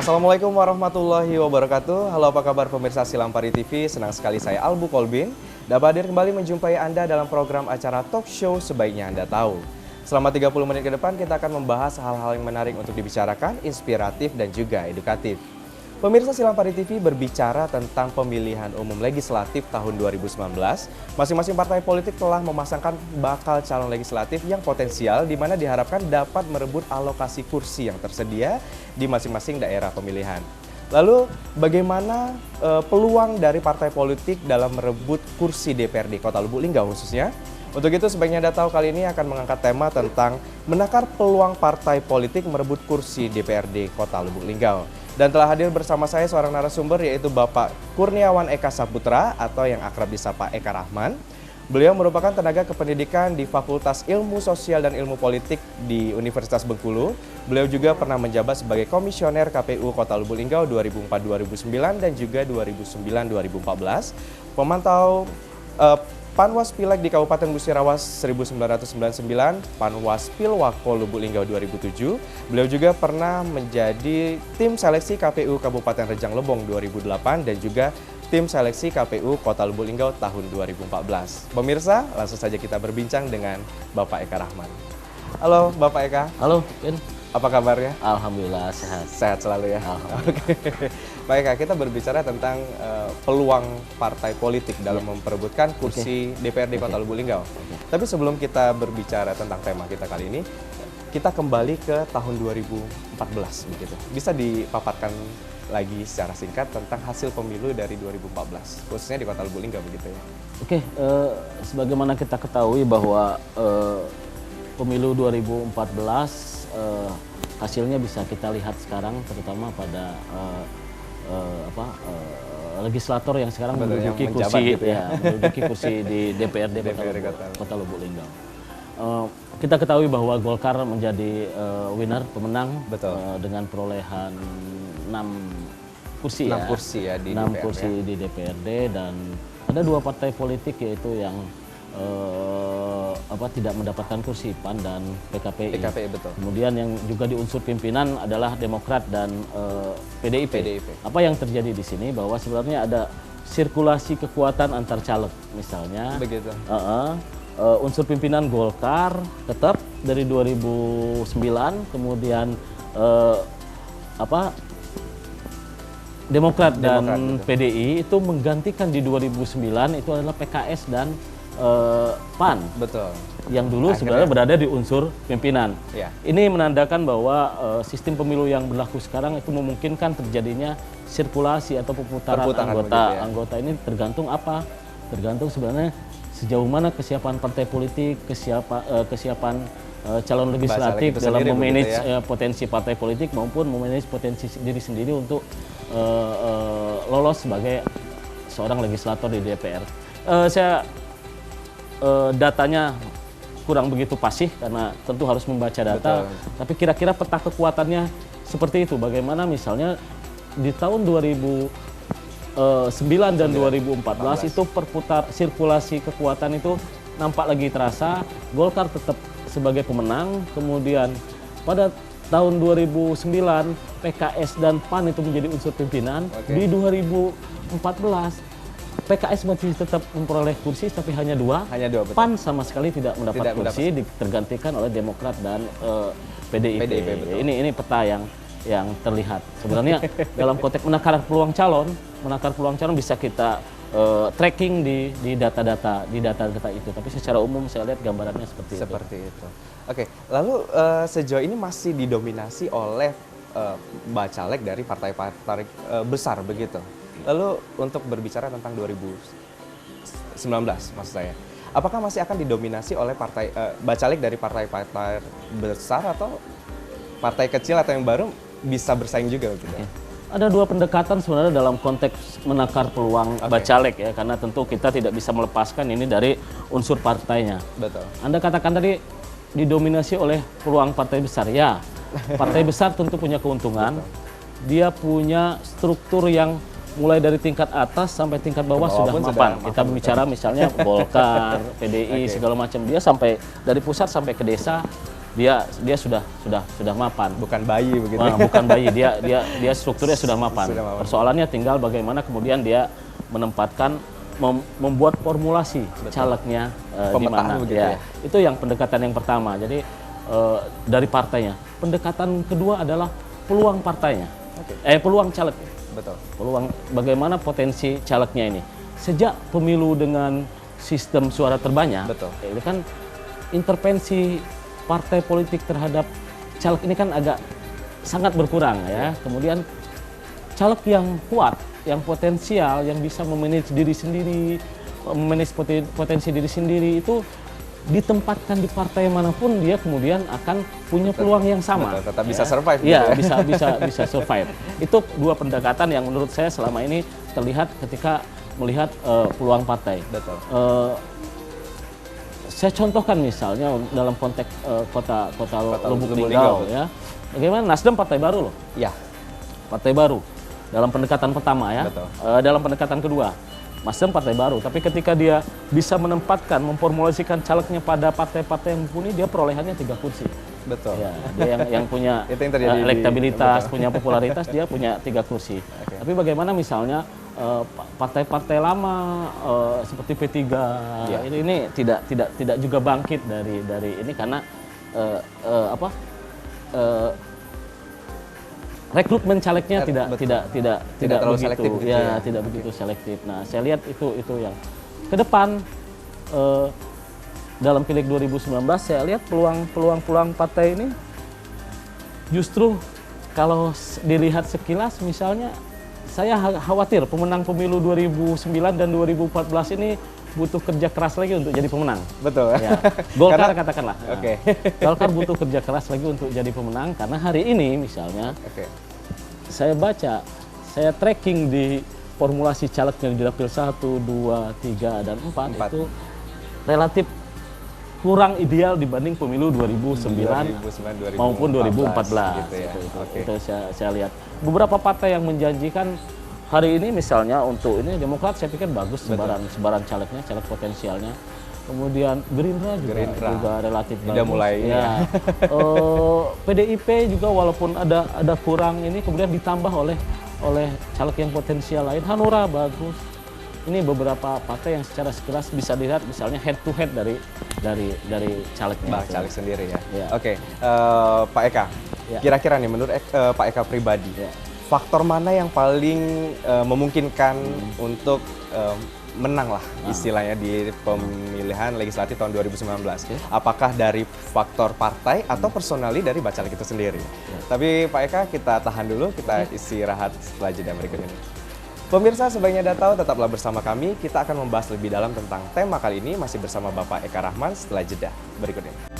Assalamualaikum warahmatullahi wabarakatuh. Halo, apa kabar pemirsa Silampari TV? Senang sekali saya Albu Kolbin dapat hadir kembali menjumpai Anda dalam program acara talk show Sebaiknya Anda Tahu. Selama 30 menit ke depan kita akan membahas hal-hal yang menarik untuk dibicarakan, inspiratif dan juga edukatif. Pemirsa Silampari TV berbicara tentang pemilihan umum legislatif tahun 2019. Masing-masing partai politik telah memasangkan bakal calon legislatif yang potensial, di mana diharapkan dapat merebut alokasi kursi yang tersedia di masing-masing daerah pemilihan. Lalu bagaimana peluang dari partai politik dalam merebut kursi DPRD Kota Lubuk Linggau khususnya? Untuk itu sebaiknya Anda tahu kali ini akan mengangkat tema tentang menakar peluang partai politik merebut kursi DPRD Kota Lubuk Linggau. Dan telah hadir bersama saya seorang narasumber yaitu Bapak Kurniawan Eka Saputra atau yang akrab disapa Eka Rahman. Beliau merupakan tenaga kependidikan di Fakultas Ilmu Sosial dan Ilmu Politik di Universitas Bengkulu. Beliau juga pernah menjabat sebagai komisioner KPU Kota Lubuk Linggau 2004-2009 dan juga 2009-2014. Pemantau Panwas Pileg di Kabupaten Musirawas 1999, Panwas Pilwako Lubuk Linggau 2007. Beliau juga pernah menjadi tim seleksi KPU Kabupaten Rejang Lebong 2008 dan juga tim seleksi KPU Kota Lubuk Linggau tahun 2014. Pemirsa, langsung saja kita berbincang dengan Bapak Eka Rahman. Halo Bapak Eka. Halo, Ken. Apa kabarnya? Alhamdulillah sehat. Sehat selalu ya. Alhamdulillah. Oke. Baik Kak, kita berbicara tentang peluang partai politik dalam memperebutkan kursi DPRD Kota Lubuk Linggau. Tapi sebelum kita berbicara tentang tema kita kali ini, kita kembali ke tahun 2014 begitu. Bisa dipaparkan lagi secara singkat tentang hasil pemilu dari 2014, khususnya di Kota Lubuk Linggau begitu ya. Oke, sebagaimana kita ketahui bahwa pemilu 2014 hasilnya bisa kita lihat sekarang, terutama pada legislator yang sekarang menduduki kursi, gitu ya. menduduki kursi di DPRD Kota Lubuk Linggau. Kita ketahui bahwa Golkar menjadi winner, pemenang. Dengan perolehan 6 kursi, 6 kursi ya di 6 DPRD. kursi di DPRD, dan ada 2 partai politik yaitu yang tidak mendapatkan kursi, PAN dan PKPI. Betul. Kemudian yang juga di unsur pimpinan adalah Demokrat dan PDIP. Apa yang terjadi di sini bahwa sebenarnya ada sirkulasi kekuatan antar caleg, misalnya. Begitu. Unsur pimpinan Golkar tetap dari 2009, kemudian Demokrat dan PDI itu menggantikan di 2009 itu adalah PKS dan PAN. Betul. Yang dulu sebenarnya berada di unsur pimpinan. Ya. Ini menandakan bahwa sistem pemilu yang berlaku sekarang itu memungkinkan terjadinya sirkulasi atau perputaran anggota. Ini tergantung apa? Tergantung sebenarnya sejauh mana kesiapan partai politik, kesiapan calon legislatif dalam memanage potensi partai politik maupun memanage potensi diri sendiri untuk lolos sebagai seorang legislator di DPR. Datanya kurang begitu pasif karena tentu harus membaca data. Betul. Tapi kira-kira peta kekuatannya seperti itu. Bagaimana misalnya di tahun 2009 dan 2014 itu sirkulasi kekuatan itu nampak lagi terasa. Golkar tetap sebagai pemenang, kemudian pada tahun 2009 PKS dan PAN itu menjadi unsur pimpinan. Di 2014 PKS masih tetap memperoleh kursi tapi hanya 2. Betul. PAN sama sekali tidak mendapat kursi, tergantikan oleh Demokrat dan PDIP. Ini peta yang terlihat. Sebenarnya dalam konteks menakar peluang calon bisa kita tracking di data-data itu. Tapi secara umum saya lihat gambarannya seperti itu. Oke, lalu sejauh ini masih didominasi oleh bacalek dari partai-partai besar begitu. Lalu untuk berbicara tentang 2019 maksud saya, apakah masih akan didominasi oleh bacalek dari partai-partai besar atau partai kecil atau yang baru bisa bersaing juga gitu? Ada 2 pendekatan sebenarnya dalam konteks menakar peluang bacalek ya, karena tentu kita tidak bisa melepaskan ini dari unsur partainya. Betul. Anda katakan tadi didominasi oleh peluang partai besar, ya. Partai besar tentu punya keuntungan. Dia punya struktur yang mulai dari tingkat atas sampai tingkat bawah Ke bawah sudah pun mapan. sudah Kita mapan, bicara misalnya Golkar, PDI, Oke. segala macam, dia sampai dari pusat sampai ke desa, dia sudah mapan. Bukan bayi begitu. Wah, bukan bayi, dia strukturnya sudah mapan. Sudah mapan. Persoalannya tinggal bagaimana kemudian dia menempatkan, membuat formulasi calegnya di Pemetaan mana. begitu ya. Itu yang pendekatan yang pertama. Jadi dari partainya. Pendekatan kedua adalah peluang partainya. Oke. Peluang caleg. Betul. Peluang bagaimana potensi calegnya ini. Sejak pemilu dengan sistem suara terbanyak, Betul. ini kan intervensi partai politik terhadap caleg ini kan agak sangat berkurang ya. Kemudian caleg yang kuat, yang potensial, yang bisa memanage diri sendiri, memanage potensi diri sendiri itu ditempatkan di partai manapun, dia kemudian akan punya peluang yang sama. Betul, tetap bisa survive gitu Iya, ya. bisa survive. Itu dua pendekatan yang menurut saya selama ini terlihat ketika melihat peluang partai. Betul. Saya contohkan misalnya dalam konteks kota Lubuk Lubuk Linggau Linggau, ya. Bagaimana Nasdem partai baru loh. Ya, Partai baru dalam pendekatan pertama ya. Betul. Dalam pendekatan kedua, Nasdem partai baru. Tapi ketika dia bisa menempatkan, memformulasikan calegnya pada partai-partai yang mumpuni, dia perolehannya 3 kursi. betul. Ya, dia yang punya Itu yang terjadi di- elektabilitas, betul. punya popularitas, dia punya 3 kursi. Oke. Tapi bagaimana misalnya partai-partai lama seperti P3 Ya. ini tidak juga bangkit dari ini karena rekrutmen calegnya tidak terlalu begitu selektif gitu ya, ya. tidak begitu selektif. Nah, saya lihat itu yang ke depan dalam Pileg 2019 saya lihat peluang partai ini justru kalau dilihat sekilas misalnya saya khawatir pemenang pemilu 2009 dan 2014 ini butuh kerja keras lagi untuk jadi pemenang. Betul. Ya. Golkar Karena- katakanlah. Nah, Oke. Golkar butuh kerja keras lagi untuk jadi pemenang karena hari ini misalnya Oke. saya baca, saya tracking di formulasi caleg yang di dapil 1, 2, 3, dan 4 Empat. itu relatif kurang ideal dibanding pemilu 2009 2009, maupun 2014. gitu ya. Oke. Itu saya lihat. Beberapa partai yang menjanjikan hari ini misalnya untuk ini Demokrat saya pikir bagus sebaran calegnya, caleg potensialnya. Kemudian Gerindra juga relatif Udah bagus. mulai ini ya. PDIP juga walaupun ada kurang ini kemudian ditambah oleh caleg yang potensial lain. Hanura bagus. Ini beberapa partai yang secara sekilas bisa dilihat misalnya head to head dari calegnya. Bah, caleg sendiri ya. Ya. Oke, Pak Eka. Ya. Kira-kira nih menurut Pak Eka pribadi, Ya. faktor mana yang paling memungkinkan untuk menang lah istilahnya di pemilihan legislatif tahun 2019? Apakah dari faktor partai atau personali dari bacalek itu sendiri? Tapi Pak Eka, kita tahan dulu, kita istirahat setelah jeda berikut ini. Pemirsa, sebaiknya Anda tahu, tetaplah bersama kami. Kita akan membahas lebih dalam tentang tema kali ini, masih bersama Bapak Eka Rahman setelah jeda berikut ini.